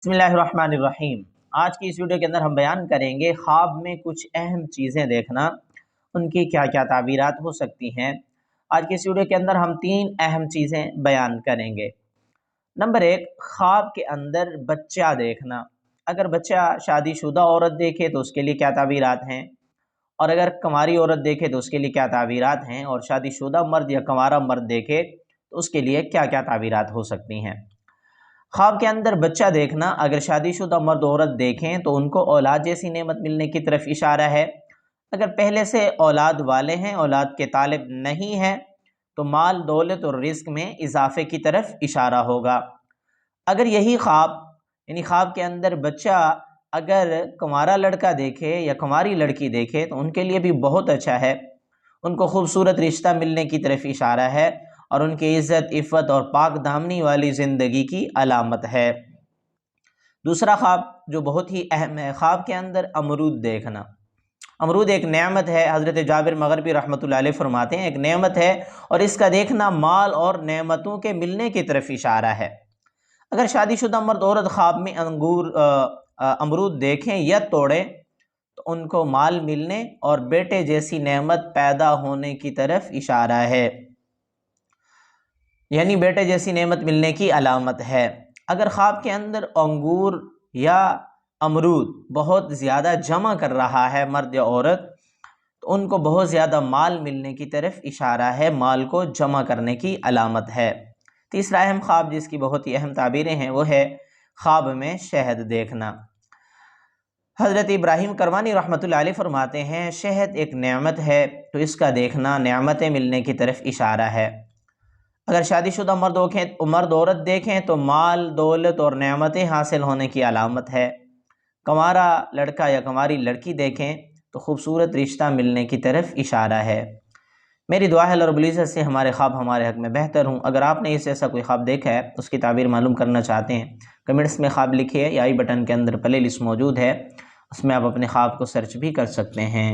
बिस्मिल्लाहिर्रहमानिर्रहीम। आज की इस वीडियो के अंदर हम बयान करेंगे ख्वाब में कुछ अहम चीज़ें देखना, उनकी क्या क्या ताबीरात हो सकती हैं। आज की इस वीडियो के अंदर हम 3 अहम चीज़ें बयान करेंगे। नंबर 1, ख्वाब के अंदर बच्चा देखना। अगर बच्चा शादीशुदा औरत देखे तो उसके लिए क्या ताबीरात हैं, और अगर कंवारी औरत देखे तो उसके लिए क्या ताबीरात हैं, और शादीशुदा मर्द या कंवारा मर्द देखे तो उसके लिए क्या क्या ताबीरात हो सकती हैं। ख्वाब के अंदर बच्चा देखना, अगर शादीशुदा मर्द औरत देखें तो उनको औलाद जैसी नेमत मिलने की तरफ इशारा है। अगर पहले से औलाद वाले हैं, औलाद के तालिब नहीं है, तो माल दौलत और रिस्क में इजाफे की तरफ इशारा होगा। अगर यही ख्वाब यानी ख्वाब के अंदर बच्चा अगर कुंवारा लड़का देखे या कुंवारी लड़की देखे तो उनके लिए भी बहुत अच्छा है, उनको खूबसूरत रिश्ता मिलने की तरफ इशारा है और उनकी इज़्ज़त, इफ़्फ़त और पाक दामनी वाली ज़िंदगी की अलामत है। दूसरा ख्वाब जो बहुत ही अहम है, ख्वाब के अंदर अमरूद देखना। अमरूद एक नेमत है, हज़रत जाबिर मग़रिबी रहमतुल्लाह अलैह फरमाते हैं एक नेमत है, और इसका देखना माल और नेमतों के मिलने की तरफ इशारा है। अगर शादीशुदा मर्द औरत ख्वाब में अमरूद देखें या तोड़ें तो उनको माल मिलने और बेटे जैसी नेमत पैदा होने की तरफ इशारा है, यानी बेटे जैसी नेमत मिलने की अलामत है। अगर ख्वाब के अंदर अंगूर या अमरूद बहुत ज़्यादा जमा कर रहा है मर्द या औरत, तो उनको बहुत ज़्यादा माल मिलने की तरफ इशारा है, माल को जमा करने की अलामत है। तीसरा अहम ख्वाब जिसकी बहुत ही अहम ताबीरें हैं वो है ख्वाब में शहद देखना। हज़रत इब्राहीम करवानी रहमतुल्लाह अलैह फरमाते हैं शहद एक नेमत है, तो इसका देखना नेमतें मिलने की तरफ इशारा है। अगर शादीशुदा मर्द औरत देखें तो माल दौलत और नेमतें हासिल होने की अलामत है। कंवारा लड़का या कंवारी लड़की देखें तो खूबसूरत रिश्ता मिलने की तरफ इशारा है। मेरी दुआ है अल्लाह रब्बुल इज़्ज़त से हमारे ख्वाब हमारे हक़ में बेहतर हूँ। अगर आपने इससे ऐसा कोई ख्वाब देखा है, उसकी ताबीर मालूम करना चाहते हैं, कमेंट्स में ख्वाब लिखिए या आई बटन के अंदर प्ले लिस्ट मौजूद है, उसमें आप अपने ख्वाब को सर्च भी कर सकते हैं।